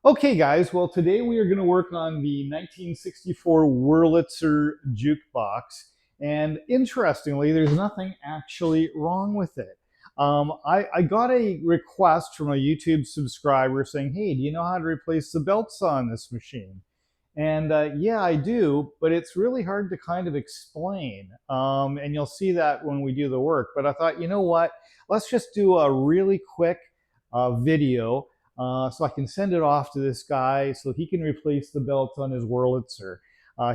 Okay, guys, well, today we are going to work on the 1964 Wurlitzer Jukebox. And interestingly, there's nothing actually wrong with it. I got a request from a YouTube subscriber saying, hey, do you know how to replace the belts on this machine? And yeah, I do, but it's really hard to kind of explain. And you'll see that when we do the work. But I thought, you know what? Let's just do a really quick video so I can send it off to this guy so he can replace the belt on his Wurlitzer.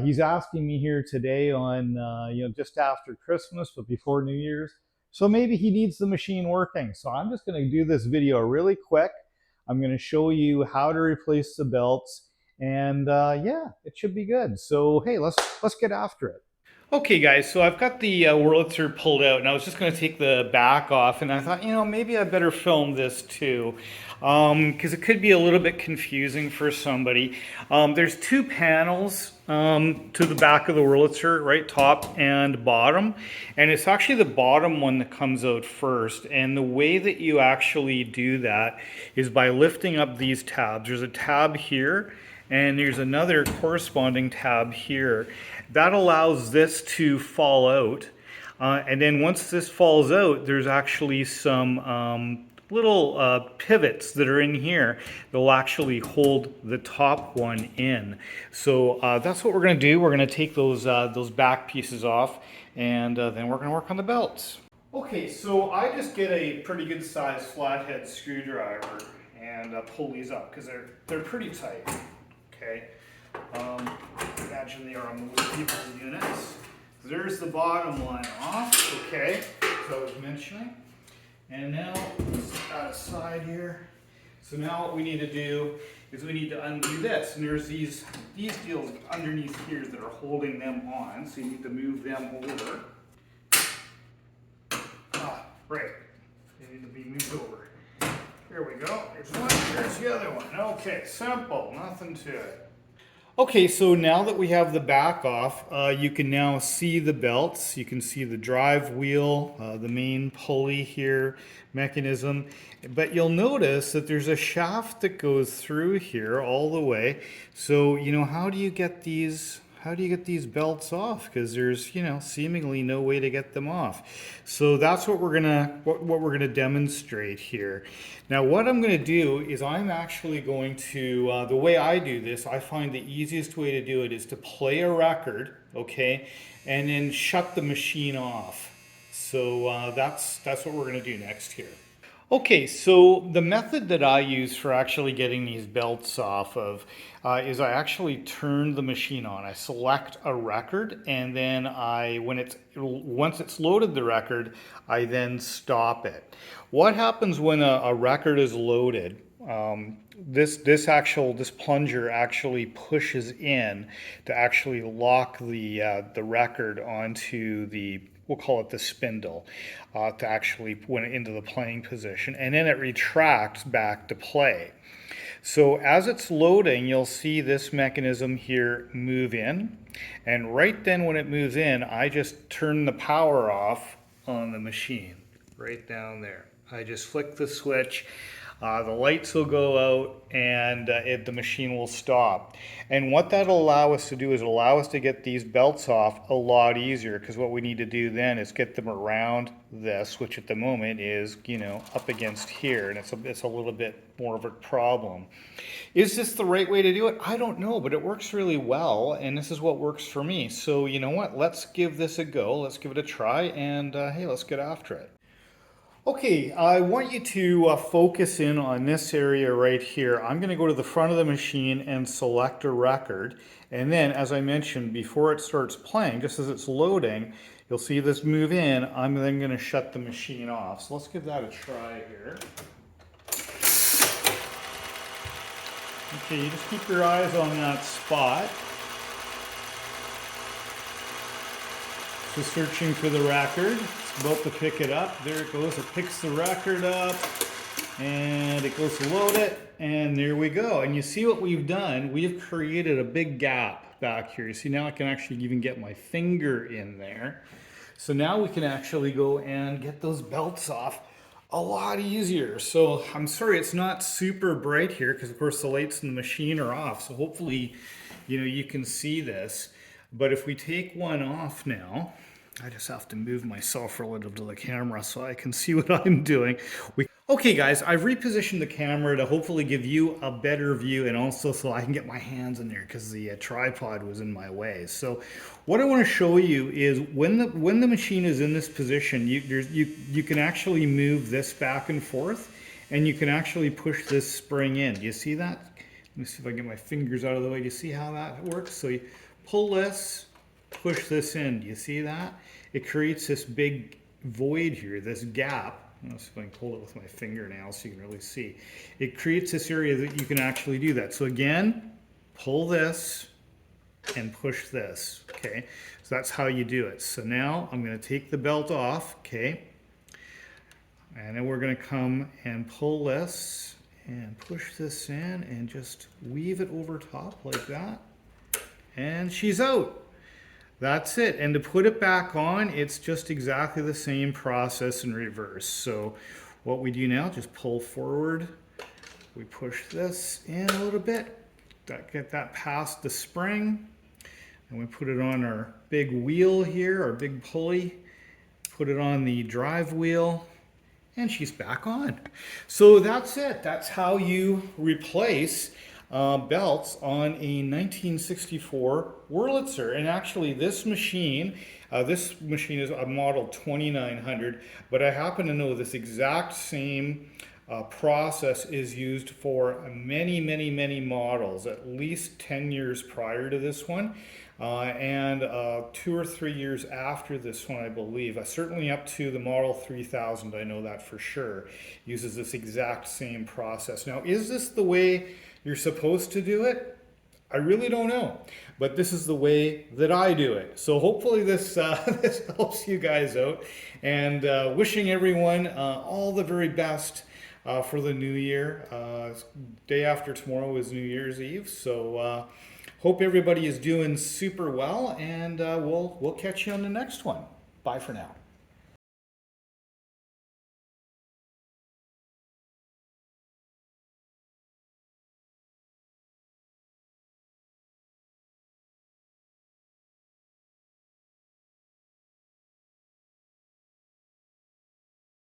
He's asking me here today on, just after Christmas, but before New Year's. So maybe he needs the machine working. So I'm just going to do this video really quick. I'm going to show you how to replace the belts. And yeah, it should be good. So hey, let's get after it. Okay, guys, so I've got the Wurlitzer pulled out, and I was just going to take the back off, and I thought, maybe I better film this too, because it could be a little bit confusing for somebody. There's two panels to the back of the Wurlitzer, right, top and bottom, and it's actually the bottom one that comes out first, and the way that you actually do that is by lifting up these tabs. There's a tab here, and there's another corresponding tab here. That allows this to fall out. And then once this falls out, there's actually some little pivots that are in here that will actually hold the top one in. So that's what we're going to do. We're going to take those back pieces off, and then we're going to work on the belts. Okay, so I just get a pretty good sized flathead screwdriver and pull these up because they're pretty tight. Okay, imagine they are on multiple units. There's the bottom line off, okay, so I was mentioning. And now, set that aside here. So now what we need to do is we need to undo this. And there's these deals underneath here that are holding them on, so you need to move them over. Right, they need to be moved over. Here we go. There's one, there's the other one. Okay, simple, nothing to it. Okay, so now that we have the back off, you can now see the belts. You can see the drive wheel, the main pulley here, mechanism. But you'll notice that there's a shaft that goes through here all the way. So, how do you get these belts off? Because there's, seemingly no way to get them off. So that's what we're gonna demonstrate here. Now, what I'm gonna do is I'm actually going to, the way I do this, I find the easiest way to do it is to play a record, okay, and then shut the machine off. So that's what we're gonna do next here. Okay, so the method that I use for actually getting these belts off of is I actually turn the machine on. I select a record, and then once it's loaded the record, I then stop it. What happens when a record is loaded? This plunger actually pushes in to actually lock the record onto the, we'll call it the spindle, to actually put it into the playing position, and then it retracts back to play. So as it's loading, you'll see this mechanism here move in, and right then when it moves in, I just turn the power off on the machine, right down there. I just flick the switch. The lights will go out, and the machine will stop. And what that'll allow us to do is allow us to get these belts off a lot easier, because what we need to do then is get them around this, which at the moment is, up against here, and it's a little bit more of a problem. Is this the right way to do it? I don't know, but it works really well, and this is what works for me. So you know what? Let's give this a go. Let's give it a try, and hey, let's get after it. Okay, I want you to focus in on this area right here. I'm going to go to the front of the machine and select a record. And then, as I mentioned, before it starts playing, just as it's loading, you'll see this move in. I'm then going to shut the machine off. So let's give that a try here. Okay, you just keep your eyes on that spot. So searching for the record. It's about to pick it up. There it goes. It picks the record up, and it goes to load it, and there we go. And you see what we've done? We've created a big gap back here. You see, now I can actually even get my finger in there. So now we can actually go and get those belts off a lot easier. So I'm sorry it's not super bright here because of course the lights in the machine are off. So hopefully, you can see this. But if we take one off now, I just have to move myself relative to the camera so I can see what I'm doing. Okay guys, I've repositioned the camera to hopefully give you a better view and also so I can get my hands in there because the tripod was in my way. So what I want to show you is when the machine is in this position, you can actually move this back and forth and you can actually push this spring in. Do you see that? Let me see if I can get my fingers out of the way. Do you see how that works? So you pull this, push this in. Do you see that? It creates this big void here, this gap. Let's see if I can hold it with my fingernails so you can really see. It creates this area that you can actually do that. So again, pull this and push this, okay? So that's how you do it. So now I'm gonna take the belt off, okay? And then we're gonna come and pull this and push this in and just weave it over top like that. And she's out. That's it. And to put it back on, it's just exactly the same process in reverse. So what we do now, just pull forward. We push this in a little bit, get that past the spring. And we put it on our big wheel here, our big pulley. Put it on the drive wheel. And she's back on. So that's it. That's how you replace belts on a 1964 Wurlitzer. And actually this machine is a model 2900, but I happen to know this exact same process is used for many models, at least 10 years prior to this one. And 2 or 3 years after this one, I believe. Certainly up to the Model 3000, I know that for sure, uses this exact same process. Now, is this the way you're supposed to do it? I really don't know, but this is the way that I do it. So hopefully this this helps you guys out, and wishing everyone all the very best for the new year. Day after tomorrow is New Year's Eve, so hope everybody is doing super well, and we'll catch you on the next one. Bye for now.